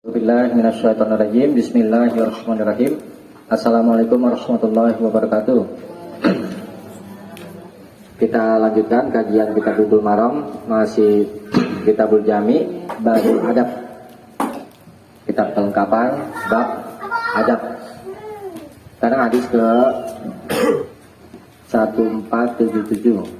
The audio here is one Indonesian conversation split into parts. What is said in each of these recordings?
Bismillahirrahmanirrahim. Assalamualaikum warahmatullahi wabarakatuh. Kita lanjutkan kajian Kitabul Maram, masih Kitabul Jami, bab adab. Kitab kelengkapan bab adab. Sekarang hadis ke 1477.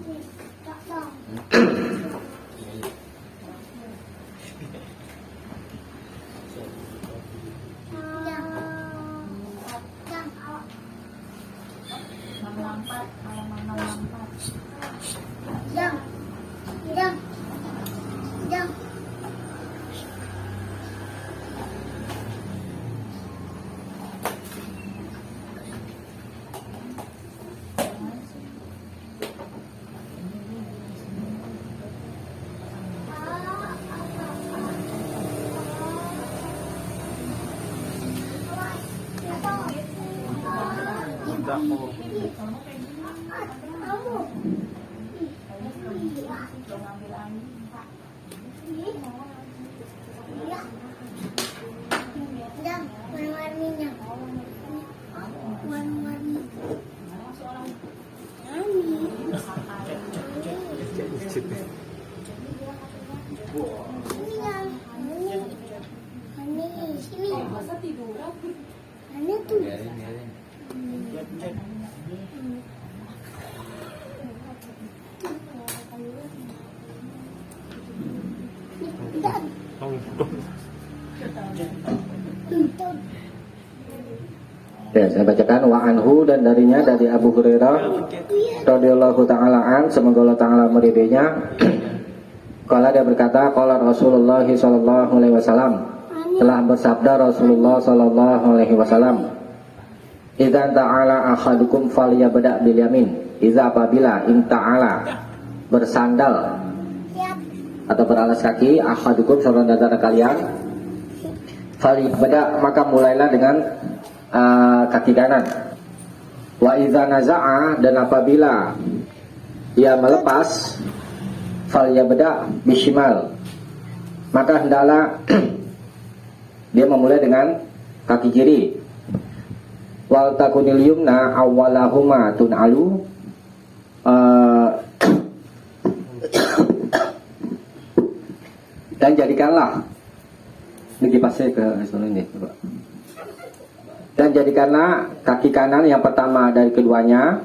Ya, saya bacakan wa anhu, dan darinya dari Abu Hurairah radhiyallahu taala an, semoga Allah taala meridainya. Qala, dia berkata, qala Rasulullah sallallahu alaihi wasallam, telah bersabda Rasulullah sallallahu alaihi wasallam, idza ta'ala ahadukum falyabda bil yamin. Idza, apabila, ta'ala bersandal atau beralas kaki, ahadukum seorang antara kalian, falyabda, maka mulailah dengan kaki kanan. Wa idza naza'a, dan apabila ia melepas, falyabda bishimal, maka hendaklah dia memulai dengan kaki kiri. Wal takunil yumna awwalahuma tun'alu, dan jadikanlah ini dipasai ke ini, coba. Dan jadikanlah kaki kanan yang pertama dari keduanya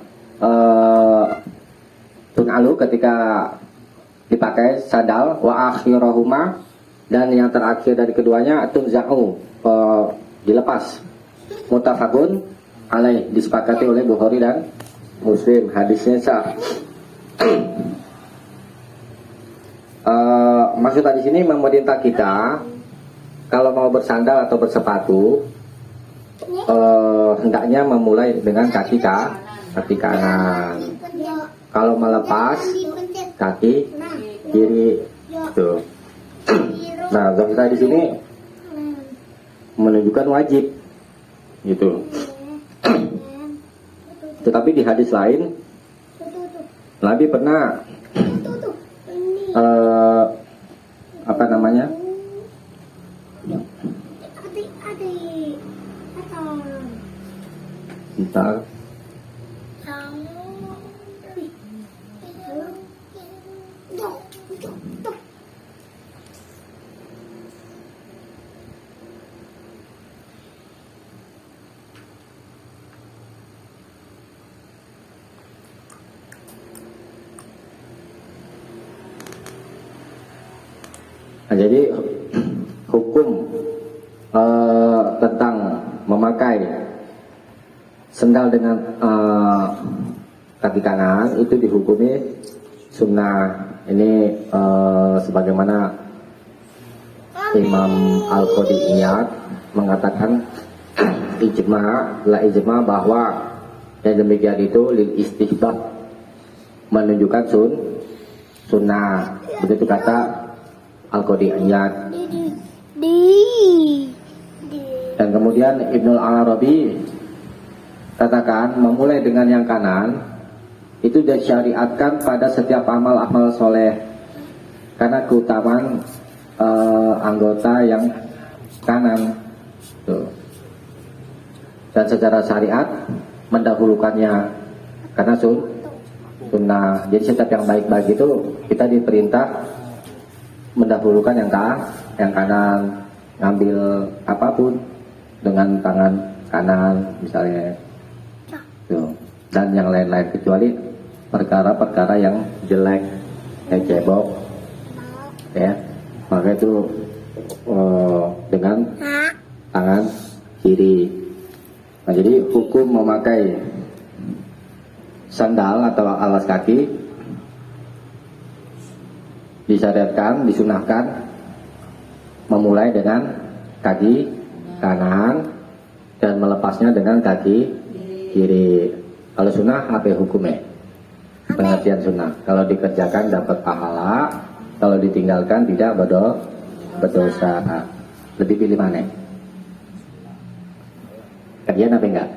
tun'alu, ketika dipakai sandal, wa akhirahuma, dan yang terakhir dari keduanya tunza'u, dilepas. Muttafaqun alaih, disepakati oleh Bukhari dan Muslim. Hadisnya sah. Maksud di sini memerintah kita kalau mau bersandal atau bersepatu, hendaknya memulai dengan kaki kanan. Kalau melepas, kaki kiri. Tuh. Nah, kita di sini menunjukkan wajib, gitu. Tetapi di hadis lain, Nabi pernah apa namanya? Bentar. Nah, jadi hukum tentang memakai sendal dengan kaki kanan itu dihukumi sunnah. Ini sebagaimana Imam Al-Qadi Iyad mengatakan ijma bahwa yang demikian itu lil istihbab, menunjukkan sunnah. Begitu kata Al-Qadi Iyad. Dan kemudian Ibnul Arabi katakan memulai dengan yang kanan itu disyariatkan pada setiap amal-amal soleh, karena keutamaan anggota yang kanan. Tuh. Dan secara syariat mendahulukannya karena sunnah. Jadi setiap yang baik-baik itu kita diperintah mendahulukan yang kanan, ngambil apapun dengan tangan kanan misalnya. Tuh. Dan yang lain-lain kecuali perkara-perkara yang jelek kayak cebok ya, maka itu dengan tangan kiri. Nah, jadi hukum memakai sandal atau alas kaki disyariatkan, disunahkan memulai dengan kaki kanan dan melepasnya dengan kaki kiri. Kalau sunnah apa hukumnya? Pengertian sunnah. Kalau dikerjakan dapat pahala, kalau ditinggalkan tidak berdosa. Lebih pilih mana? Kerjaan apa enggak?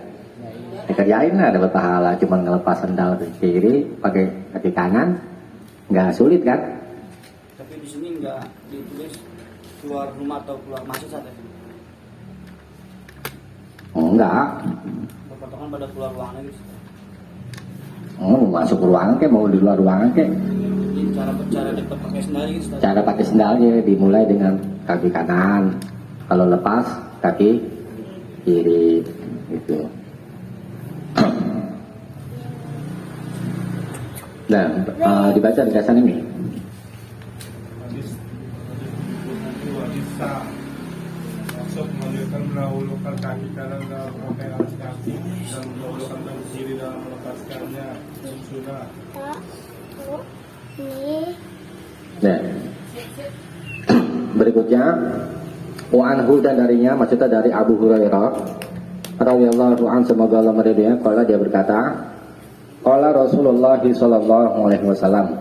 Dikerjain lah dapat pahala. Cuma ngelepas sandal ke kiri pakai kaki kanan, nggak sulit kan? Tapi di sini nggak ditulis keluar rumah atau keluar masuk saat itu. Oh, enggak. Potongan pada keluar ruangan gitu. Masuk ruangan ke mau di luar ruangan ke? Jadi cara dapat pakai sendal gitu. Cara pakai sendalnya dimulai dengan kaki kanan. Kalau lepas kaki kiri gitu. Nah, dibaca ringkasan ini. Maksud menunjukkan mendahulukan kaki kanan dalam memakai alas kaki dan mendahulukan kaki kiri dalam melepaskannya. Sudah. Nah, berikutnya Wa'anhu dan darinya, maksudnya dari Abu Hurairah radhiyallahu anhu, semoga Allah meridhoinya, qala dia berkata, qala Rasulullah sallallahu alaihi wasallam,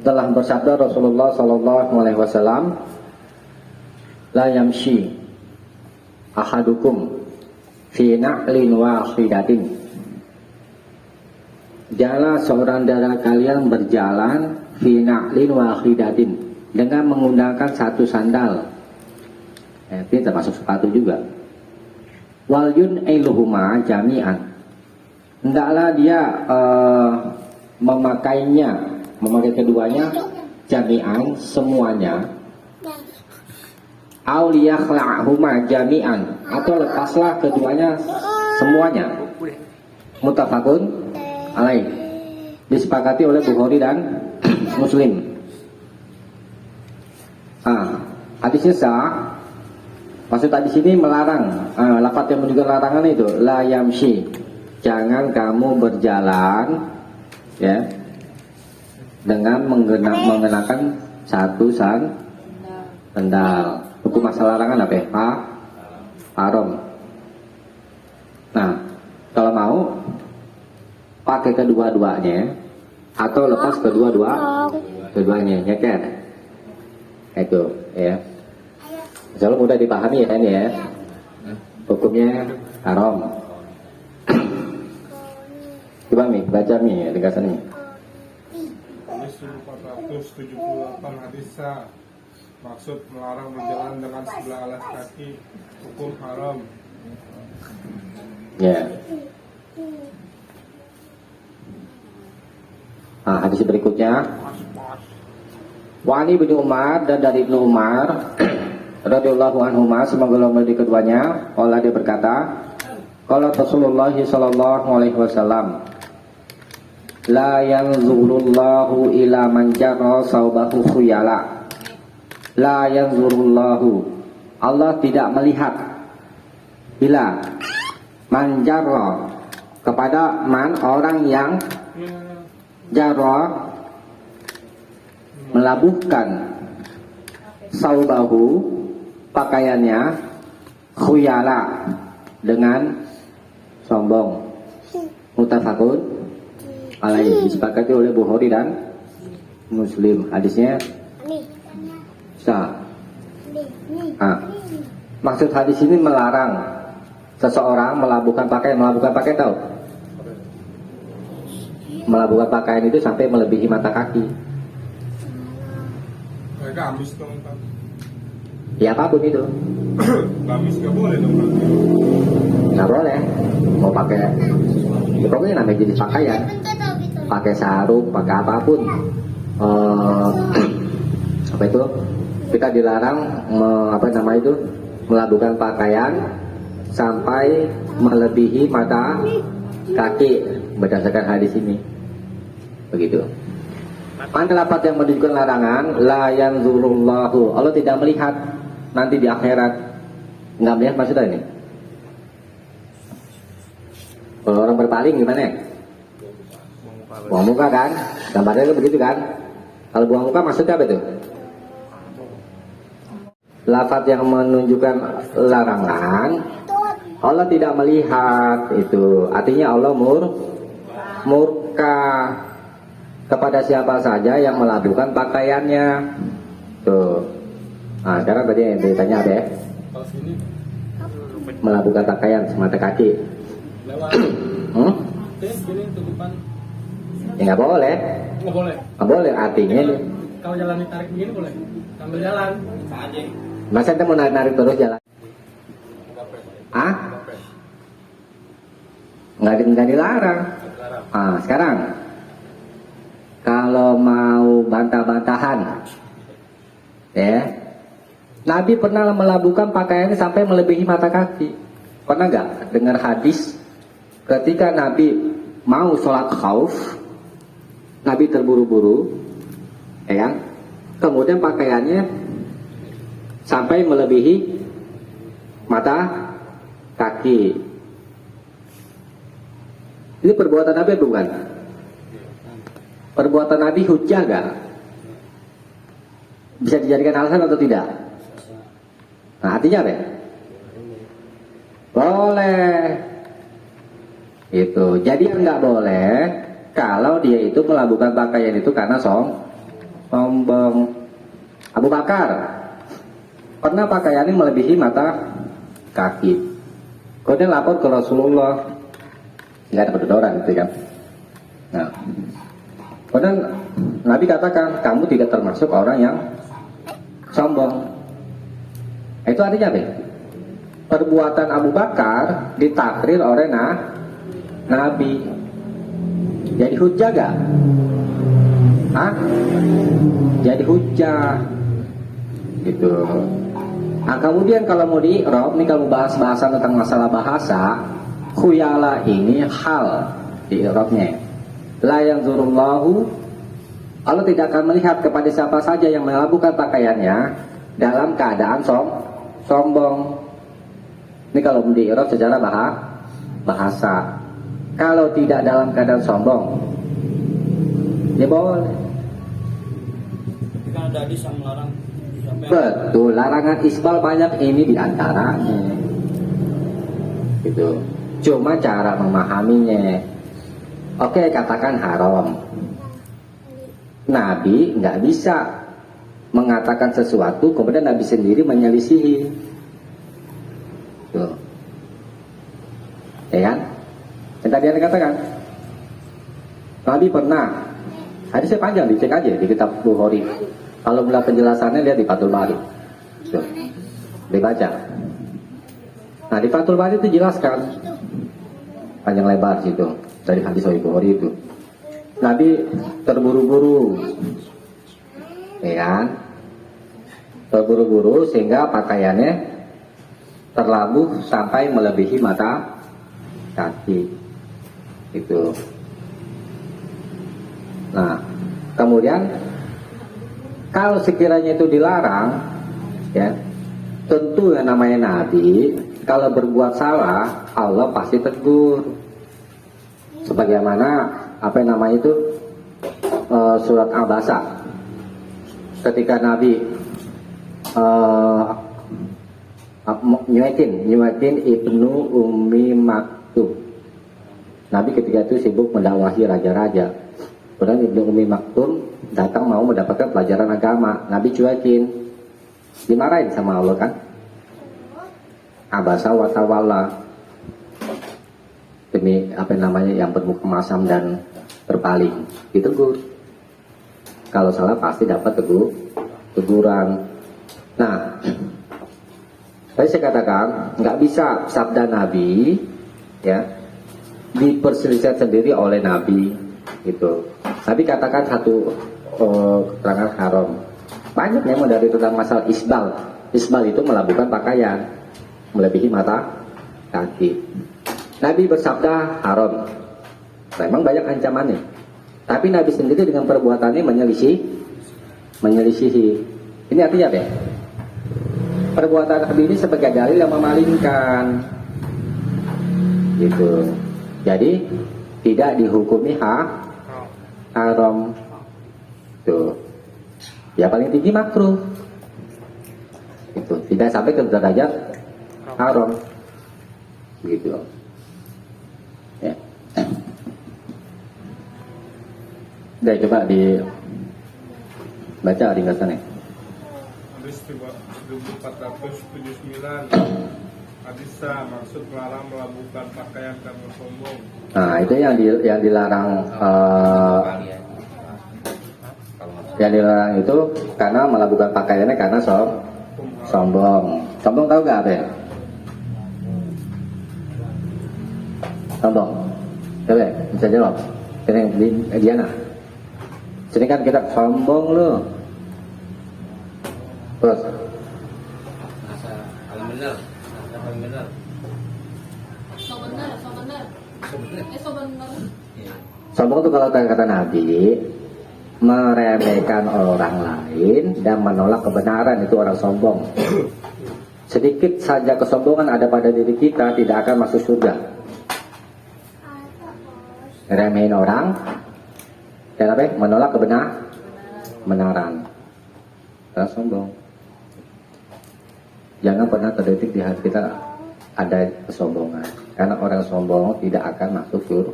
telah bersabda Rasulullah sallallahu alaihi wasallam, la yamshi ahadukum fi na'lin wahidatin, janganlah seorang dari kalian berjalan fi na'lin wahidatin, dengan menggunakan satu sandal. Ini termasuk sepatu juga. Wal yun'iluhuma jami'an, hendaklah dia memakai keduanya jami'an, semuanya. Au liyakhla'huma jami'an, atau lepaslah keduanya semuanya. Muttafaqun alaih, disepakati oleh Bukhari dan Muslim. Hadisnya sah. Maksud tadi sini melarang, lafaz yang menunjukkan larangan itu la yamshi, jangan kamu berjalan ya dengan mengenakan satu sandal. Hukum masalah larangan apa ya? Haram. Nah, kalau mau pakai kedua-duanya atau lepas keduanya, nyeker. Itu ya. Insyaallah mudah dipahami ya ini ya. Hukumnya haram. Coba nih, baca nih ringkasan nih. Hadis 478 hadis sah. Maksud melarang berjalan dengan sebelah alas kaki, hukum haram. Ya. Hadis berikutnya, Wani bin Umar, dan dari Ibnu Umar radhiyallahu anhuma, semoga Allah meridhai keduanya, qala dia berkata, qala Rasulullah sallallahu alaihi wasallam, la yanzurullahu ila man jarra saubahu khuyala. La yanzurullahu, Allah tidak melihat, bila man jarra, kepada man, orang yang jarra, melabuhkan, saubahu, pakaiannya, khuyala, dengan sombong. Muttafaqun alaihi, disepakati oleh Bukhari dan Muslim. Hadisnya sah. Maksud hadis ini melarang seseorang melabuhkan pakaian. Melabuhkan pakaian tahu? Melabuhkan pakaian itu sampai melebihi mata kaki. Mereka habis dong. Ya apapun itu. Gamis nggak boleh dong berarti. Nggak boleh. Mau pakai, ya pokoknya namanya jenis pakaian. Pakai sarung, pakai apapun. Apa itu? Kita dilarang melakukan pakaian sampai melebihi mata kaki berdasarkan hadis ini. Begitu. Mana lafaz yang menunjukkan larangan? La yanzurullahu. Allah tidak melihat nanti di akhirat. Nggak melihat maksudnya ini? Kalau orang berpaling gimana? Buang muka kan? Gambarnya itu begitu kan? Kalau buang muka maksudnya apa itu? Lafaz yang menunjukkan larangan, Allah tidak melihat itu. Artinya Allah murka kepada siapa saja yang melabuhkan pakaiannya. Tuh. Nah, sekarang tadi yang ditanya apa ya? Kalau sini Melabuhkan pakaian semata kaki. lewat. Gini untuk depan Ya nggak boleh. nggak boleh. Nggak boleh artinya. Kalau jalan ditarik begini boleh. Sambil jalan. aja. Masa kita mau narik terus jalan? Ah? Nggak dilarang. Ah, sekarang kalau mau bantah-bantahan, ya, Nabi pernah melabuhkan pakaiannya sampai melebihi mata kaki. Pernah nggak dengar hadis ketika Nabi mau sholat khauf, Nabi terburu-buru, ya kan? Kemudian pakaiannya sampai melebihi mata kaki. Ini perbuatan Nabi bukan? Perbuatan Nabi hujjah gak? Bisa dijadikan alasan atau tidak? Nah, artinya apa? Boleh. Itu. Jadi yang nggak boleh kalau dia itu melabuhkan pakaian itu karena sombong. Abu Bakar pernah pakaiannya melebihi mata kaki. Kemudian lapor ke Rasulullah, nggak ada orang gitu kan. Nah, kemudian Nabi katakan kamu tidak termasuk orang yang sombong. Itu artinya apa? Perbuatan Abu Bakar ditakrir oleh Nabi. Jadi hujjah gak? Hah? Jadi hujjah gitu. Nah, kemudian kalau mau di-i'rab, nih kalau bahas bahasan tentang masalah bahasa, khuyala ini hal di-i'rabnya. La yanzurullahu, Allah tidak akan melihat kepada siapa saja yang melabuhkan pakaiannya dalam keadaan sombong. Ini kalau di-i'rab secara bahasa. Kalau tidak dalam keadaan sombong, ya boleh. Kan ada hadis yang melarang. Betul, larangan isbal banyak ini diantaranya. Gitu. Cuma cara memahaminya. Oke, katakan haram. Nabi nggak bisa mengatakan sesuatu kemudian Nabi sendiri menyelisihi. Tuh. Ya kan? Yang tadi Anda katakan, Nabi pernah. Hadisnya panjang, dicek aja di kitab Bukhari. Kalau melihat penjelasannya lihat di Fathul Bari. Tuh. Dibaca. Nah, di Fathul Bari itu jelaskan panjang lebar situ dari hadis Sahih Bukhari itu. Nabi terburu-buru, ya kan? Terburu-buru sehingga pakaiannya terlabuh sampai melebihi mata kaki. Itu. Nah, kemudian kalau sekiranya itu dilarang, ya, tentu yang namanya Nabi kalau berbuat salah Allah pasti tegur. Sebagaimana apa yang namanya itu surat Abasa, ketika Nabi nyuekin ibnu Ummi Maktum. Nabi ketika itu sibuk mendakwahi raja-raja. Kemudian ibnu Ummi Maktum datang mau mendapatkan pelajaran agama. Nabi cuekin, dimarahin sama Allah kan. Abasa wa tawalla, demi apa namanya yang bermuka masam dan berpaling, ditegur. Kalau salah pasti dapat teguran. Nah, Tapi saya katakan nggak bisa sabda Nabi ya diperselisihkan sendiri oleh Nabi gitu. Nabi katakan satu keterangan haram. Banyak memang dari tentang masalah isbal. Isbal itu melabuhkan pakaian melebihi mata kaki. Nabi bersabda haram. Memang banyak ancamannya. Tapi Nabi sendiri dengan perbuatannya menyelisihi. Ini artinya apa ya? Perbuatan Nabi ini sebagai dalil yang memalingkan gitu. Jadi tidak dihukumi haram tuh. Ya paling tinggi makruh itu, tidak sampai ke derajat haram gitu ya. Udah coba dibaca ringkasannya. Hadis 1479. Hadis maksud melarang melabuhkan pakaian karena sombong. Nah itu yang dilarang yang dilarang itu karena melabuhkan pakaiannya karena sombong. Sombong tahu gak apa ya? Sombong. Coba bisa jawab. Ini Diana. Sini kan kita sombong loh. Terus Kalau benar. sombong itu kalau kata Nabi meremehkan orang lain dan menolak kebenaran, itu orang sombong. Sedikit saja kesombongan ada pada diri kita tidak akan masuk surga. Remehin orang dan apa? Menolak kebenaran. Orang sombong. Jangan pernah terdetik di hati kita ada kesombongan, karena orang sombong tidak akan masuk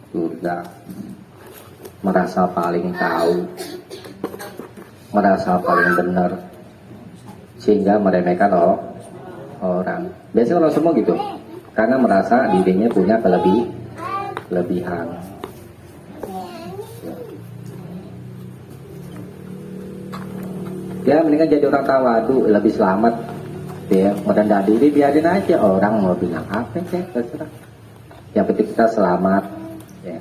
surga. Merasa paling tahu, merasa paling benar, sehingga meremehkan orang. Biasanya orang sombong gitu, karena merasa dirinya punya kelebihan. Ya mendingan jadi orang tawadu, lebih selamat. Ya, merendah diri biarin aja, orang mau bilang apa ya, terserah. Yang penting kita selamat. Ya.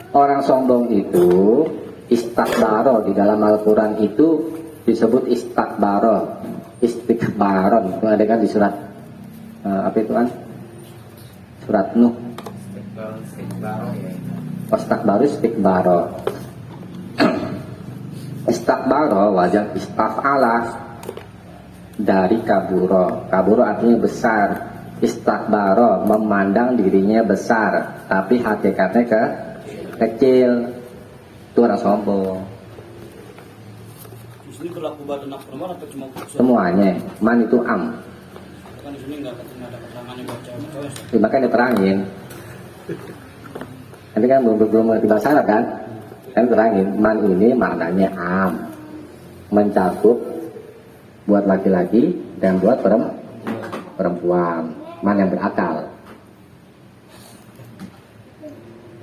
Orang sombong itu istakbaro, di dalam Al-Quran itu disebut istakbaron. Itu ada kan di surat apa itu kan? Surat Nuh. Istakbaro. Istakbaro wajan istaf'ala dari kaburo. Kaburo artinya besar. Istakbaro memandang dirinya besar, tapi hakikatnya kecil. Itu orang sombong. Di sini berlaku badan anak perempuan atau cuma Semuanya. Man itu am. kan di sini nggak ada keterangannya baca cowok. Makanya diterangin. Nanti kan belum mengerti bahasa Arab kan? Kan terangin, man ini maknanya am, mencakup buat laki-laki dan buat perempuan, man yang berakal.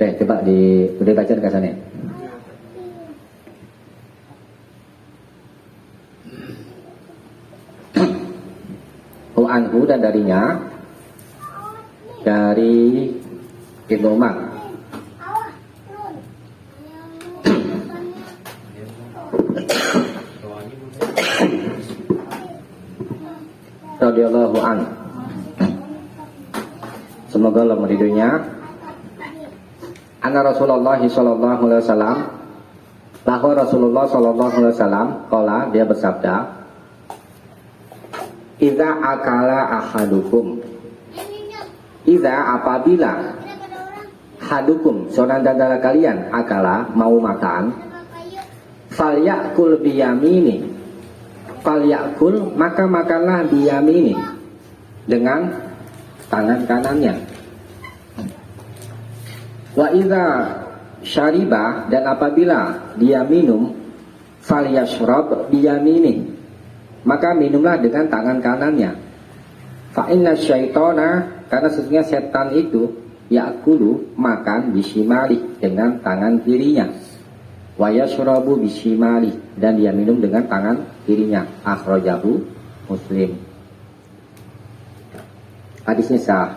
Coba udah baca ke sana. Anhu dan darinya dari Ibnu Umar. Radhiyallahu an. Semoga Allah meridhoinya. Anna Rasulullah sallallahu alaihi wasallam, bahwa Rasulullah sallallahu alaihi wasallam qala, dia bersabda, "Idza akala ahadukum." Idza apabila hadukum seorang antara kalian akala mau makan, falyakul biyamini. Falyakul maka makanlah biyamini dengan tangan kanannya. Wa idza syariba dan apabila dia minum, falyashrab biyamini maka minumlah dengan tangan kanannya. Fa inna syaitana, karena sesungguhnya setan itu yakulu makan bisimali dengan tangan kirinya, wa yashrabu bisimali dan dia minum dengan tangan kirinya. Akhrajahu Muslim. hadisnya sah.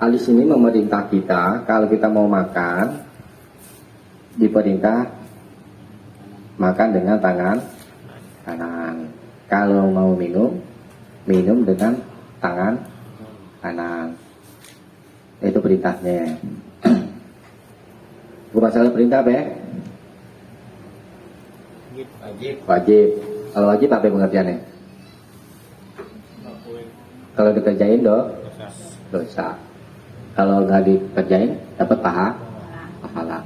Hadis ini memerintah kita kalau kita mau makan diperintah makan dengan tangan kanan. Kalau mau minum, minum dengan tangan kanan. Itu perintahnya. Bukan masalah perintah apa ya? Wajib. Wajib. Kalau wajib apa pengertiannya? Kalau dikerjain dosa. Kalau nggak dikerjain dapat pahala.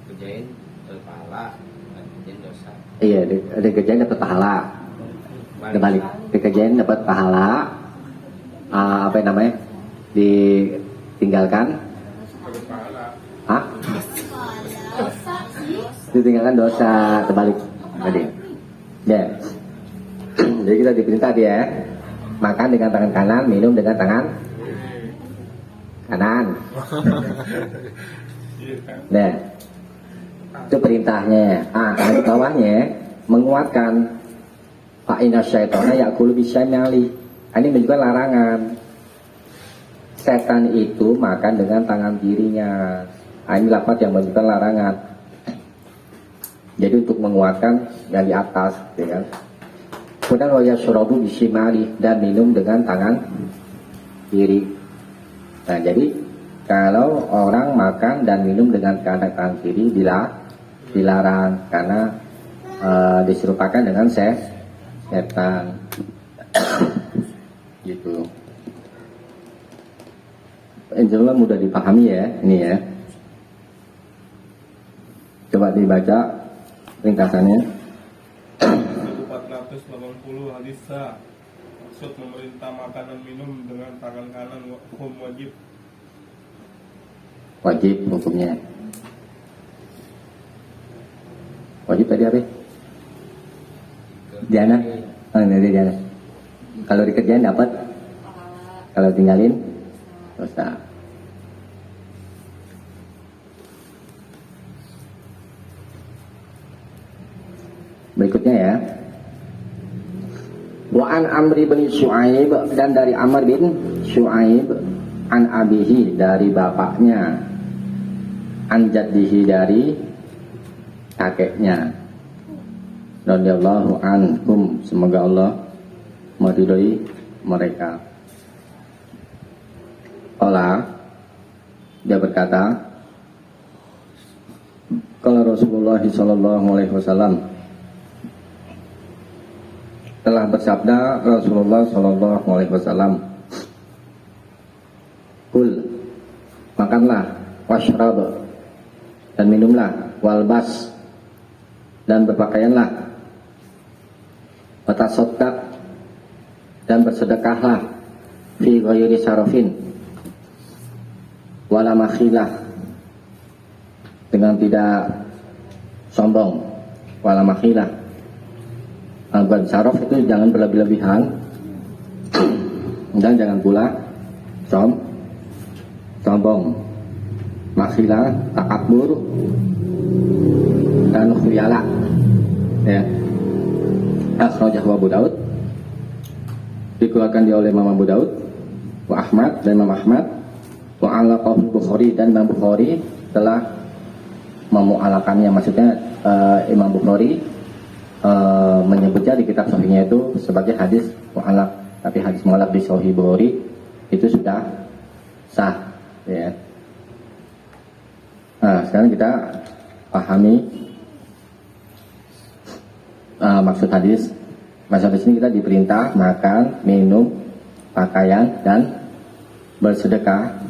Kerjain pahala, kerjain dosa. Iya, dikerjain dapat pahala. Dibalik, dikerjain dapat pahala. Apa yang namanya? Ditinggalkan. Hah? Ditinggalkan dosa, terbalik tadi. Ya. Jadi kita diperintah dia makan dengan tangan kanan, minum dengan tangan kanan. Nah, itu perintahnya. Di bawahnya menguatkan fa inna syaitana ya'kulu bisyamali. Ini menunjukkan larangan. Setan itu makan dengan tangan kirinya. Ini lafaz yang menunjukkan larangan. Jadi untuk menguatkan yang di atas, ya kan? Kemudian wa yashrabu bisyimali, dan minum dengan tangan kiri. Nah, jadi kalau orang makan dan minum dengan tangan kiri dilarang karena diserupakan dengan setan. Gitu. Insyaallah mudah dipahami ya ini ya. Coba dibaca ringkasannya. 1480 hadis sah. Maksud memerintah makan dan minum dengan tangan kanan hukum wajib. Wajib hukumnya. Wajib tadi apa? Diana? Ini Diana. Kalau dikerjain dapat, kalau tinggalin dosa. Berikutnya ya. Wa an Amri bin Syu'aib, dan dari Amr bin Syu'aib, an abihi, dari bapaknya, an jaddihi, dari kakeknya, radhiyallahu anhum, semoga Allah meridhai mereka. Qala, dia berkata, qala Rasulullah sallallahu alaihi wasallam, telah bersabda Rasulullah sallallahu alaihi wasallam, kul, makanlah, washrab, dan minumlah, walbas, dan berpakaianlah, watasaddaq, dan bersedekahlah, fi ghairi sarafin, wala makhilah, dengan tidak sombong, wala makhilah. Bukan saraf itu jangan berlebih-lebihan, dan jangan pula sombong. Makhilah, takabur, dan khuyala. Ya. Akhrajahu Abu Daud, dikeluarkan dia oleh Imam Abu Daud, wa Ahmad, dan Imam Ahmad, wa alaqahu Bukhari, dan Imam Bukhari telah memu'alakannya. Maksudnya Imam Bukhari menyebutnya di kitab sahihnya itu sebagai hadis mu'alaq, tapi hadis mu'alaq di Sahih Bukhari itu sudah sah, ya. Nah, sekarang kita pahami maksud hadis. Maksud hadis ini kita diperintah makan, minum, pakaian, dan bersedekah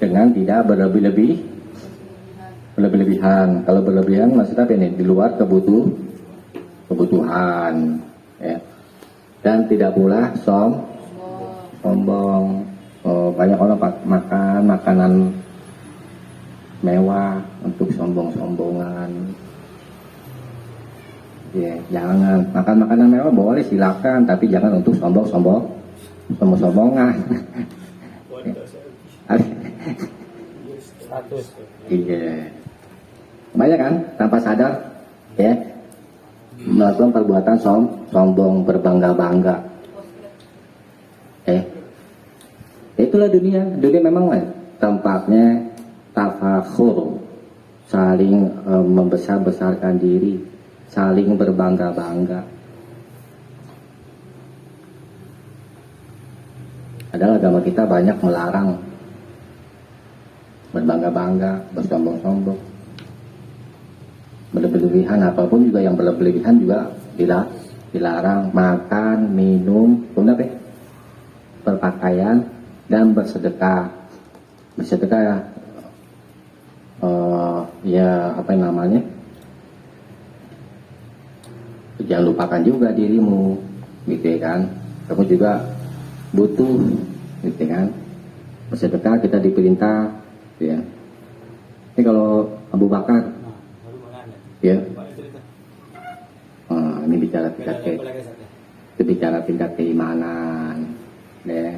dengan tidak berlebih-lebihan. Kalau berlebihan maksudnya apa ini? Di luar kebutuhan, ya. Dan tidak pula sombong. Banyak orang makan makanan mewah untuk sombongan. Ya, jangan makan makanan mewah, boleh silakan, tapi jangan untuk sombongan. Status. Iya. Banyak kan tanpa sadar, ya, melakukan perbuatan sombong, berbangga-bangga. Itulah dunia. Dunia memang tempatnya tafakhur, saling membesar-besarkan diri, saling berbangga-bangga. Padahal agama kita banyak melarang berbangga-bangga, bersombong-sombong, berlebihan, apapun juga yang berlebihan juga dilarang. Makan, minum, berpakaian dan bersedekah. Bersedekah ya apa namanya? Jangan lupakan juga dirimu, gitu ya kan? Kamu juga butuh, gitu kan? Bersedekah kita diperintah, gitu ya. Ini kalau Abu Bakar, Baru menanya. ya, Boleh cerita. ini bicara Beda tingkat level lagi saja. itu bicara tingkat keimanan, ya.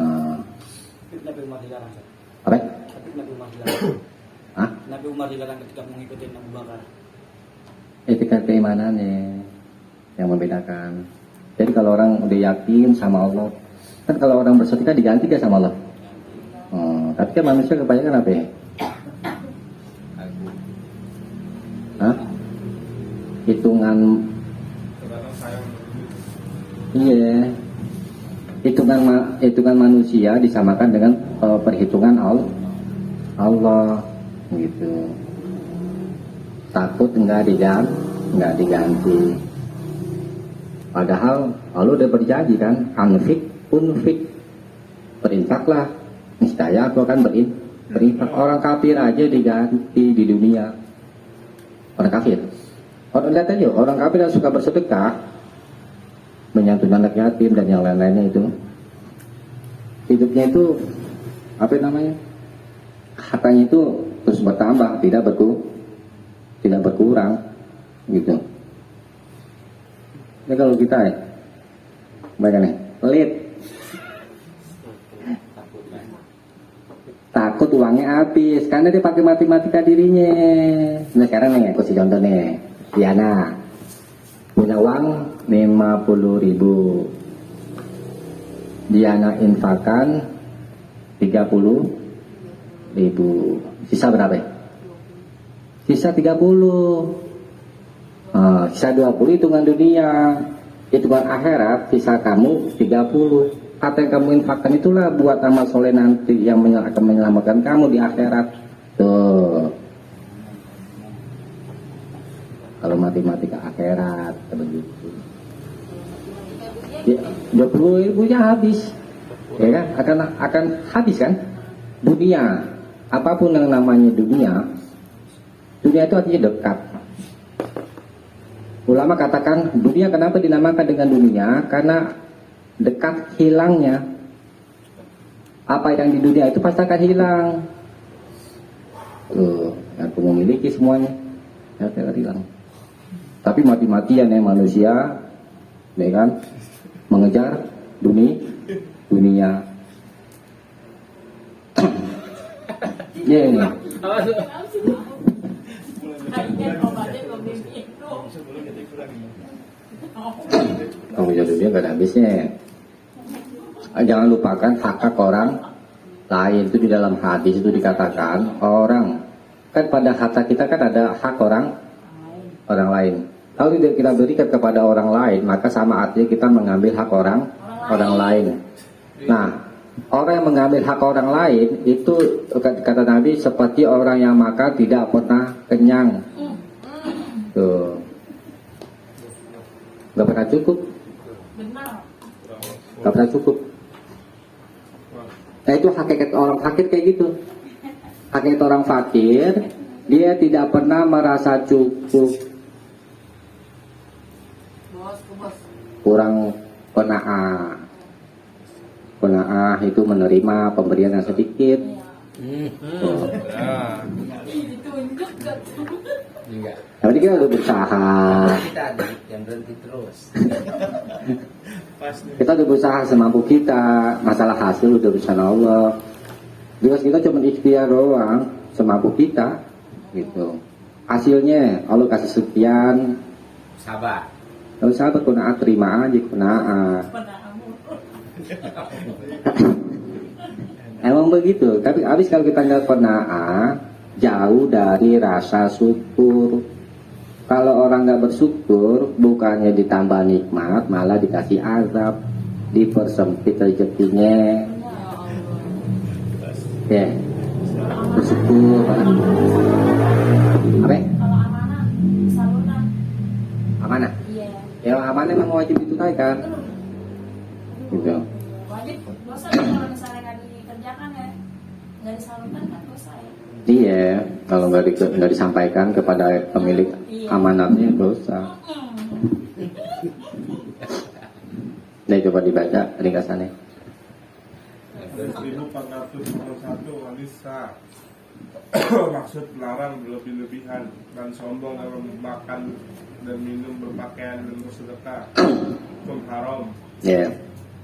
Tapi Nabi Umar dilarang. Ustaz. Apa? Tapi Nabi Umar dilarang. Hah? Nabi Umar dilarang ketika mengikuti Abu Bakar. Tingkat keimanannya yang membedakan. Jadi kalau orang udah yakin sama Allah, kan kalau orang bersedekah diganti gak sama Allah? Tapi kan manusia kebanyakan apa ya? Hah? Hitungan, Kadang sayang iya, hitungan manusia disamakan dengan perhitungan Allah, gitu. Takut nggak diganti. Padahal Allah udah berjanji kan, anfik unfik, berinfaklah, niscaya aku akan berinfak. Orang kafir aja diganti di dunia. Orang kafir. Orang lihat aja, orang kafir yang suka bersedekah, menyantuni anak yatim dan yang lain-lainnya itu, hidupnya itu apa namanya? Hartanya itu terus bertambah, tidak berkurang, gitu. Ini kalau kita ya, bayangkan nih, pelit, takut uangnya habis karena dia pakai matematika dirinya. Nah sekarang nih, aku kasih contoh nih, Diana punya uang 50.000, Diana infakan 30.000, sisa berapa ya? Sisa 30. Sisa 20 hitungan dunia, hitungan akhirat, sisa kamu 30. Apa yang kamu infakkan itulah buat amal soleh nanti yang akan menyelamatkan kamu di akhirat. Tuh. Kalau matematika akhirat begitu. Ya, 20.000 nya habis. Ya kan? Akan habis kan? Dunia, apapun yang namanya dunia itu artinya dekat. Ulama katakan dunia kenapa dinamakan dengan dunia? Karena dekat hilangnya. Apa yang di dunia itu pasti akan hilang. Tuh, aku memiliki semuanya, akan hilang. Tapi mati-matian ya manusia, ya kan, mengejar dunia. Ya ini. Kalau jadi dunia gak ada habisnya. Jangan lupakan hak orang lain. Itu di dalam hadis itu dikatakan orang kan pada harta kita kan ada hak orang lain. Kalau tidak kita berikan kepada orang lain, maka sama artinya kita mengambil hak orang lain. Nah, orang yang mengambil hak orang lain itu kata Nabi seperti orang yang makan tidak pernah kenyang. Tuh. Gak pernah cukup. Gak pernah cukup. Nah itu hakikat orang fakir kayak gitu. Hakikat orang fakir, dia tidak pernah merasa cukup. Kurang qanaah. Qanaah itu menerima pemberian yang sedikit. Tuh. Tapi kita udah berusaha. Yang berhenti terus. Kita udah berusaha semampu kita. Masalah hasil udah urusan Allah. Tugas kita cuma ikhtiar doang, semampu kita, gitu. Hasilnya Allah kasih sekian. Sabar. Kalau sahabat qanaah terima aja qanaah. Emang begitu. Tapi habis kalau kita nggak qanaah, jauh dari rasa syukur. Kalau orang nggak bersyukur, bukannya ditambah nikmat, malah dikasih azab, dipersempit rezekinya. Ya, bersyukur. Apa? Kalau amanah, salunah. Amanah. Iya. Ya amanah memang wajib ditunaikan. Gitu. Wajib dosa kalau misalnya nggak dikerjakan ya, nggak disalurkan kan dosa ya. Iya, kalau nggak disampaikan kepada pemilik amanatnya dosa. Nah, coba dibaca ringkasannya. 1401 Alisa. Maksud melarang berlebih-lebihan dan sombong dalam makan dan minum, berpakaian dan bersedekah. Hukum haram. Ya,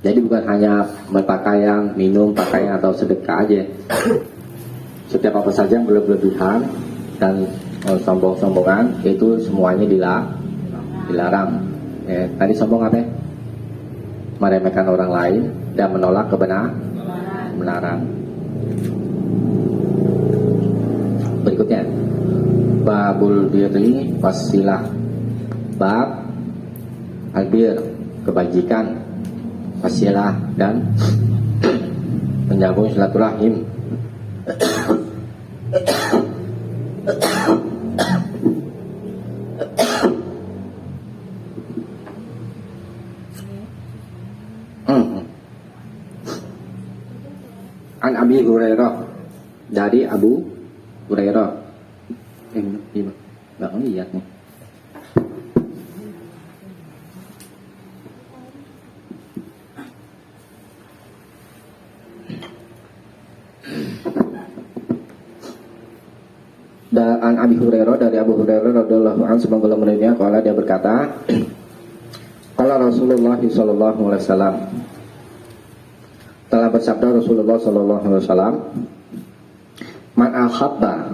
jadi bukan hanya berpakaian, minum, pakaian atau sedekah aja. Setiap apa saja yang berlebihan dan sombong-sombongan itu semuanya dilarang. Ya, tadi sombong apa? Meremehkan orang lain dan menolak kebenaran. Berikutnya, babul birri wasilah. Bab albir, kebajikan, wasilah dan menyambung silaturahim. An Abi Hurairah, dari Abu Hurairah. Nggak lihat nih. Dan Abi Hurairah, dari Abu Hurairah radhiyallahu anhu, semoga Allah meridainya, qala, dia berkata, qala Rasulullah sallallahu alaihi wasallam, telah bersabda Rasulullah sallallahu alaihi wasallam, man ahabba,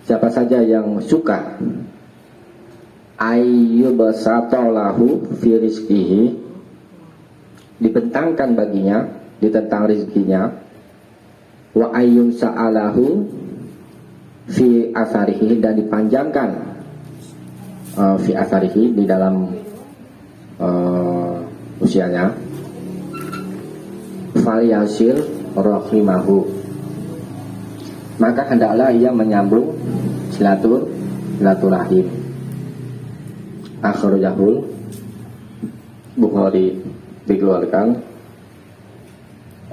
siapa saja yang suka, ayyubsata lahu fi rizqihi, dibentangkan baginya ditentang rezekinya, wa ayyun sa'alahu fi asarihi, dan dipanjangkan fi asarihi, di dalam usianya, fal yasil rahimahu, maka hendaklah ia menyambung silaturahim. Akhrajahul Bukhari, dikeluarkan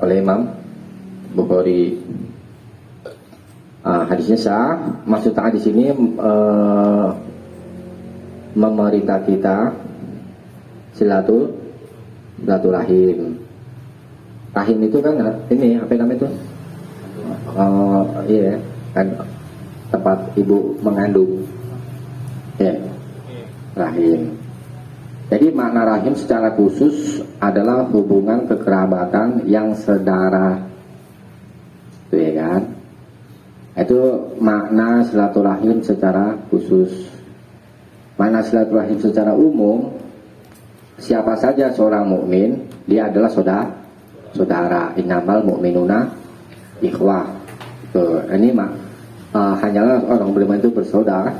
oleh Imam Bukhari. Hadisnya sah. Maksud hadis ini memerintah kita silaturahim. Rahim itu kan ini apa namanya itu? Iya kan, tempat ibu mengandung. Ya, rahim. Jadi makna rahim secara khusus adalah hubungan kekerabatan yang sedara. Itu ya kan? Itu makna silaturahim secara khusus. Makna silaturahim secara umum, siapa saja seorang mukmin, dia adalah saudara. Innamal mu'minuna ikhwah. Ini hanyalah orang beriman itu bersaudara.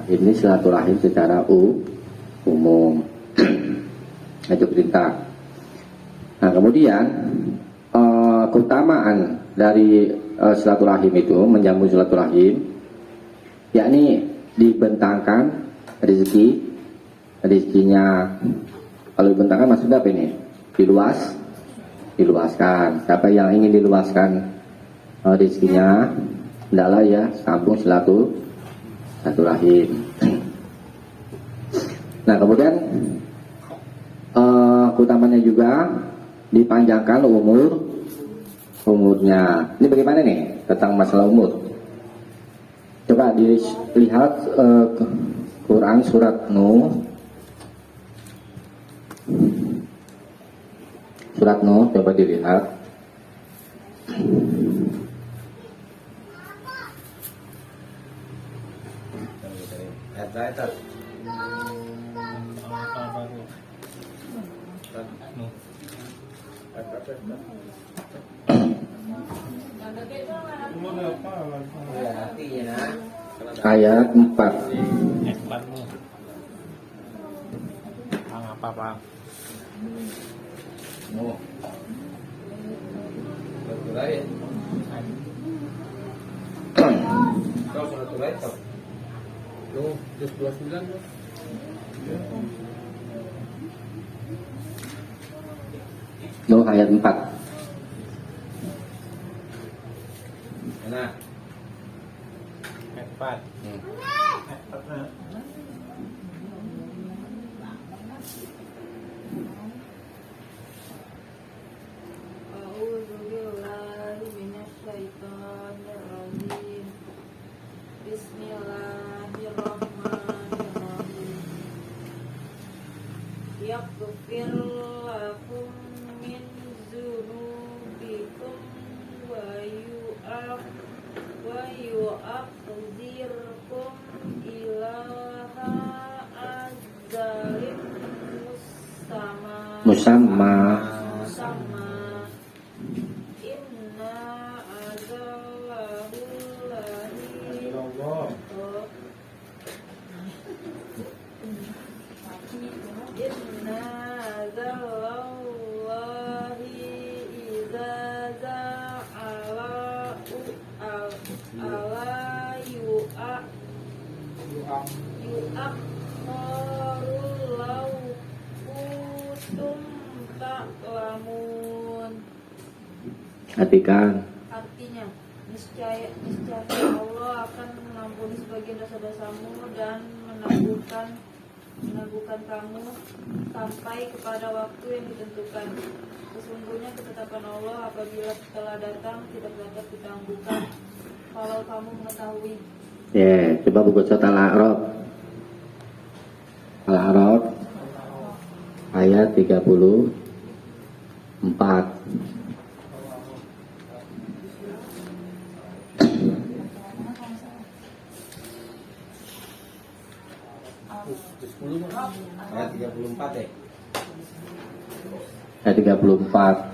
Ini silaturahim secara umum. Itu perintah. Nah, kemudian keutamaan dari silaturahim itu, menyambung silaturahim, yakni dibentangkan rezekinya. Kalau dibentangkan maksudnya apa ini? Diluaskan. Siapa yang ingin diluaskan rezekinya, hendaklah ya sambung silaturahim. Nah, kemudian keutamanya juga dipanjangkan umurnya. Ini bagaimana nih tentang masalah umur? Coba dilihat Quran surat Nuh. Surat Nuh, coba dilihat. Yang gede itu apa? Cuma ada apa? Ya, artinya nah. Ayat 4. Apa? Oh. Betul aja. Kau betul aja. Lu terus 29 lu. Nuh ayat 4. Nah. Empat. A'udzu billahi minasyaitonir rajim. Bismillahirrahmanirrahim. Yaghfir lakum min dzunubikum wa yu'akhirkum ila ajalin Musamma. sama inna azalahu lahi Allah. inna azallahi idza za'ala ala yu'akharullahu kuntum ta'lamun. Artikan. Artinya, niscaya Allah akan mengampuni sebagian dosa-dosamu dan menangguhkan kamu sampai kepada waktu yang ditentukan. Sesungguhnya ketetapan Allah apabila telah datang tidak dapat ditangguhkan. Kalau kamu mengetahui. Ya, coba buku surat Al-A'raf. Al-A'raf ayat 34. Ayat 34 ya. Ayat 34.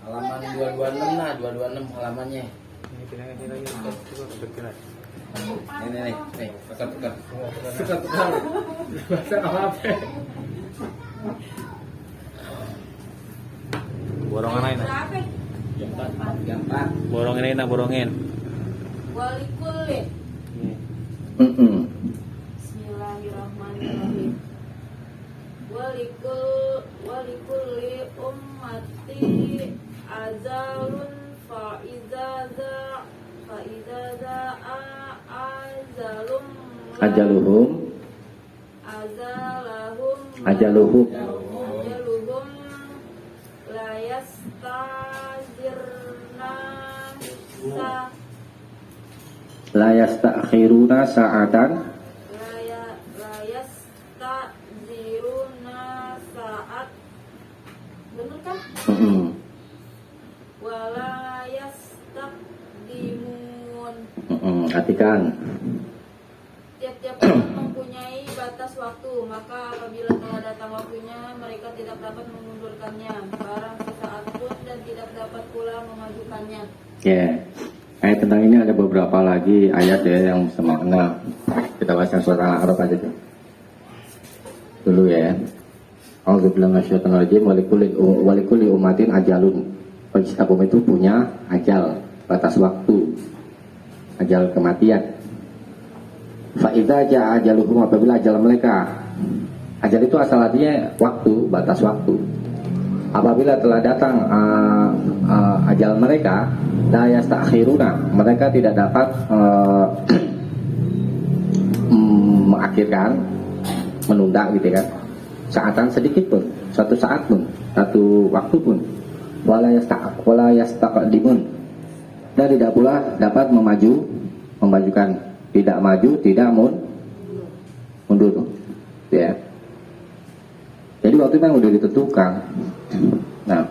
Halaman 226 nah, 226 halamannya. Nih, pekan. Bahasa apa? Borongan lain. Berapa? Gambar. Borongin aja, borongin. Walikulli. Bismillahirrahmanirrahim. Walikulli ummati azalun fa'iza Ajaluhum ajaluhum la yasta'khiruna sa'atan saat. Benar kan? Wala yastaqdimun. Artikan. Tiap-tiap orang mempunyai batas waktu, maka apabila telah datang waktunya, mereka tidak dapat memundurkannya barang sesaat pun dan tidak dapat pula memajukannya. Ya. Ayat tentang ini ada beberapa lagi ayat ya yang semakna. Kita bahas yang surat Al-A'raf aja tuh. Dulu ya. A'udzubillahi minasyaitonir rajim. Walikulli ummatin ajalun. Bagi setiap umat itu punya ajal, batas waktu, ajal kematian. Fa'idza ja'a ajaluhum, apabila ajal mereka. Ajal itu asal artinya waktu, batas waktu. Apabila telah datang ajal mereka, la yasta'khiruna, mereka tidak dapat mengakhirkan, menunda gitu kan. Saatan sedikit pun, satu saat pun, satu waktu pun. Wala yastaqdimun, dan tidak pula dapat memajukan. Tidak maju, tidak mundur, ya. Jadi waktu itu udah ditentukan. Nah,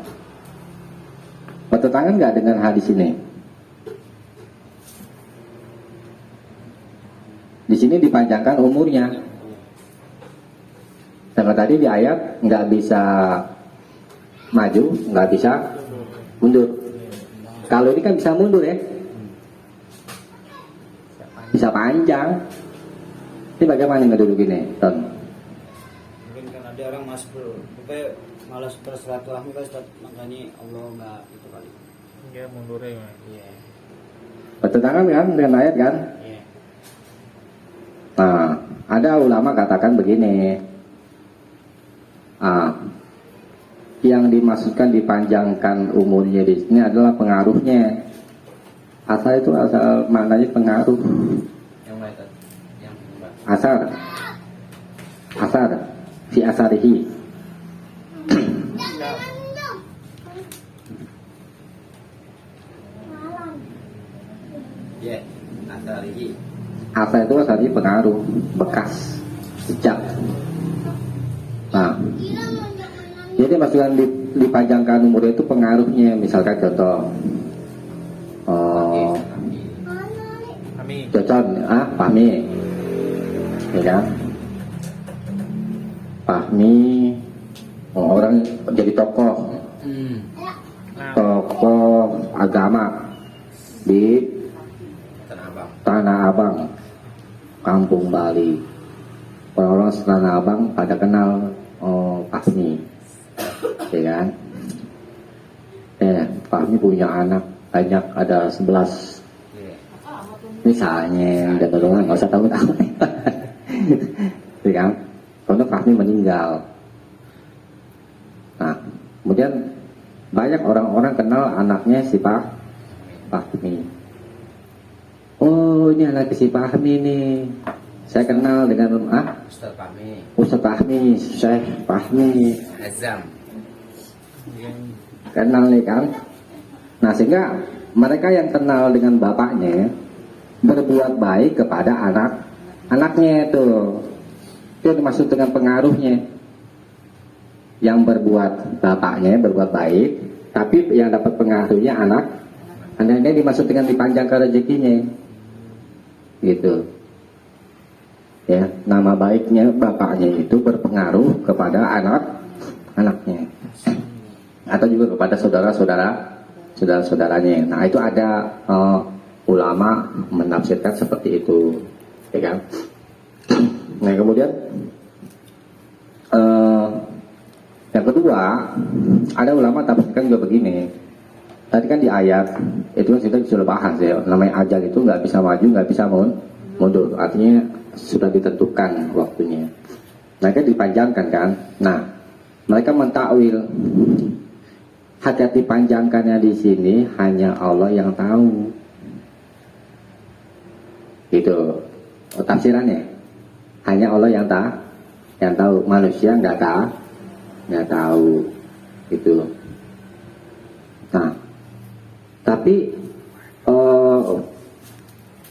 bertentangan nggak dengan hadis ini? Di sini dipanjangkan umurnya. Sama tadi di ayat nggak bisa maju, nggak bisa mundur. Kalau ini kan bisa mundur ya, bisa panjang. Ini bagaimana ngedudukinnya, Ton? Mungkin kan ada orang malas bersilaturahmi kan Ustaz, makanya Allah nggak itu kali. Ya mundurnya. Iya. Bertentangan kan dengan ayat kan? Iya. Nah, ada ulama katakan begini. Yang dimaksudkan dipanjangkan umurnya di sini adalah pengaruhnya. Asal itu asal maknanya pengaruh. Yang mana itu? Yang Asar fi asarihi. Ya, asarihi. Asar itu asarnya pengaruh, bekas, jejak. Nah, jadi maksudkan dipanjangkan umurnya itu pengaruhnya. Misalkan contoh, Kami. cocok, Fahmi, ya kan? Fahmi, orang jadi tokoh agama di Tanah Abang. Tanah Abang, Kampung Bali. Orang-orang Tanah Abang pada kenal Fahmi, ya kan? Fahmi punya anak banyak, ada 11. Iya. Misalnya, dan tolong nggak usah tahu-tahu, ya kan? Karena Fahmi meninggal. Nah, kemudian banyak orang-orang kenal anaknya si Fahmi. Oh, ini anak si Fahmi nih. Saya kenal dengan Ustaz Fahmi. Ustaz Fahmi, Syekh Fahmi. Azam. Kenal nih kan. Nah, sehingga mereka yang kenal dengan bapaknya berbuat baik kepada anaknya itu. Itu yang dimaksud dengan pengaruhnya. Yang berbuat bapaknya berbuat baik, tapi yang dapat pengaruhnya anaknya dimaksud dengan dipanjangkan rezekinya. Gitu. Ya, nama baiknya bapaknya itu berpengaruh kepada anaknya. Atau juga kepada saudara-saudaranya. Nah, itu ada ulama menafsirkan seperti itu, ya kan? Nah, kemudian yang kedua, ada ulama tafsirkan juga begini. Tadi kan di ayat itu kan kita sudah bahas ya, namanya ajal itu nggak bisa maju, nggak bisa mundur. Artinya sudah ditentukan waktunya. Mereka dipanjangkan kan. Nah, mereka mentakwil hati-hati panjangkannya di sini hanya Allah yang tahu. Gitu. Tafsirannya hanya Allah yang tahu, manusia nggak tahu gitu. Nah, tapi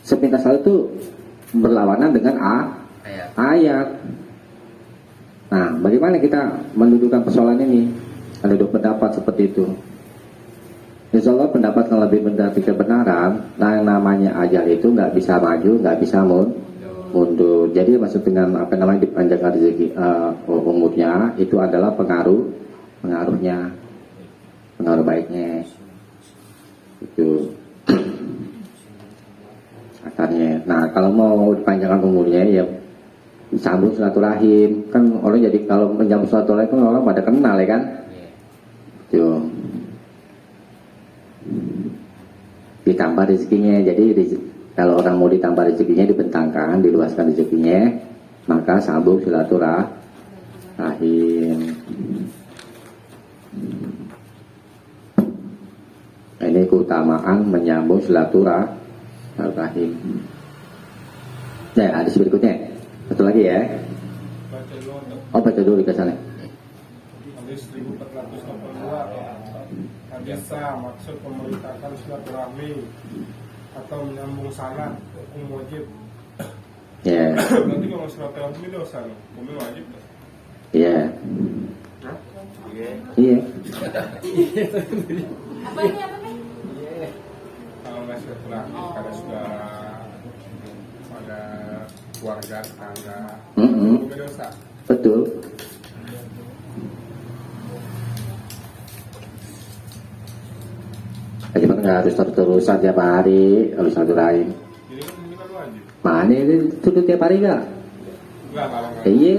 sepintas hal itu berlawanan dengan ayat. Nah, bagaimana kita mendudukan persoalan ini? Ada dua pendapat seperti itu. Insya Allah pendapat yang lebih benar kebenaran, nah yang namanya ajal itu nggak bisa maju, nggak bisa mundur. Jadi maksud dengan apa namanya dipanjangkan rezeki umurnya itu adalah pengaruhnya, pengaruh baiknya itu akarnya. Nah, kalau mau dipanjangkan umurnya ya sambung silaturahim. Kan orang jadi kalau menyambung silaturahim kan orang pada kenal ya kan. Tuh. Ditambah rezekinya. Jadi kalau orang mau ditambah rezekinya, dibentangkan, diluaskan rezekinya, maka sambung silaturahim. Ini keutamaan menyambung silaturahim. Nah, hadis berikutnya. Satu lagi ya. Baca dulu untuk Baca dulu di sana. hadis 1482. Hadis sah maksud memerintahkan silaturahmi atau menyambung sanad hukum wajib. Ya. Berarti kalau silaturahmi dosa nih, hukumnya wajib. Iya. Hah? Iya. Apa ini? Kalau nggak silaturahmi pada saudara, pada keluarga, tetangga, hukumnya dosa. Betul. nggak harus terus-terusan tiap hari harus silaturahim. Ini kan wajib. Mana ini tuh tiap hari nggak? Enggak kalau nggak. Iya,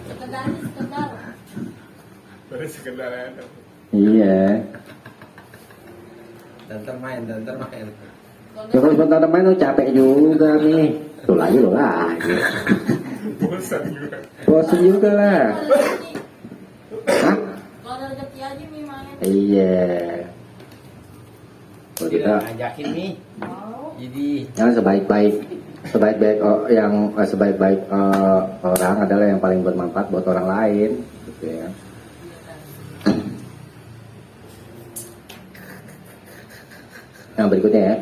Sekedar sekedar. Baru sekedar ya. iya. Dan termain. Coba sebentar main lo capek juga nih. Tuh lagi lo lagi. Bosan juga. Bosan juga lah. Hah? Kalau ada rezeki aja nih main. Iya. Kalau kita ngajakin nih. Mau. Jadi yang sebaik-baik orang adalah yang paling bermanfaat buat orang lain, gitu ya. Yang berikutnya ya,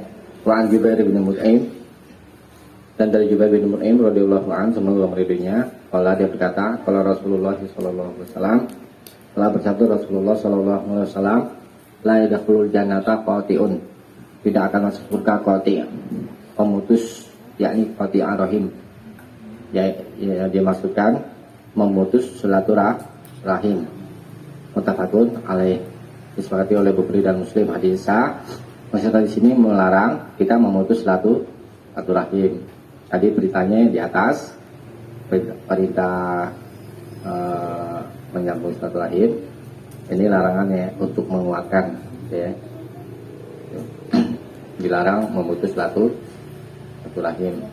Wa'an Jubair bin Mut'im, dan dari Jubair bin Mut'im radhiyallahu anhu semoga Allah meridhoinya, kalau dia berkata, kalau Rasulullah sallallahu alaihi wasallam telah bersabda Rasulullah sallallahu alaihi wasallam, la yadkhulul jannata qati'un, tidak akan masuk surga qati', pemutus, yakni qati'ar rahim, ya, dia masukkan memutus silaturahim. Muttafaqun alaih, disepakati oleh Bukhari dan Muslim. Hadis maksudnya di sini melarang kita memutus silaturahim. Tadi beritanya di atas perintah menyambung silaturahim. Ini larangannya untuk menguatkan, ya. Dilarang memutus silaturahim.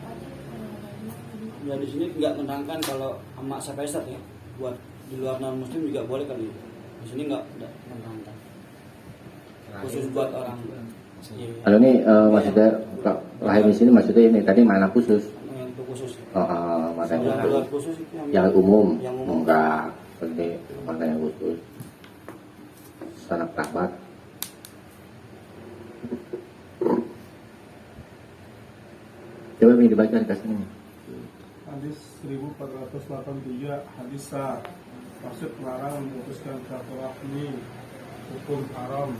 Ya di sini nggak menerangkan kalau sama siapa ya, buat di luar non muslim juga boleh kali. Di sini nggak menerangkan. Khusus buat orang. Iya. Kalau ini maksudnya rahim di sini maksudnya ini tadi mana khusus? Yang itu khusus. Makanya Yang luar khusus itu yang umum, Yang umum. enggak, ini makanya khusus. Sanak kerabat. Coba ini dibaca di kasih ini. Hadis 1483 hadis sah. Maksud melarang memutuskan silaturahmi, hukum haram.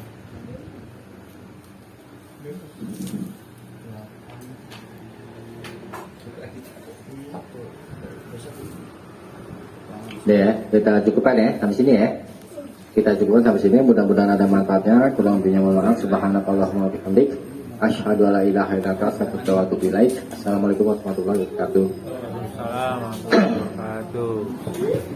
Udah ya, kita cukupkan ya sampai sini ya. Kita cukupkan sampai sini, mudah-mudahan ada manfaatnya. Kurang lebihnya mohon maaf. Subhanakallahumma wa bihamdik, asyhadu an la ilaha illa anta, astaghfiruka wa atubu ilaik. Assalamualaikum warahmatullahi wabarakatuh. Assalamualaikum warahmatullahi wabarakatuh.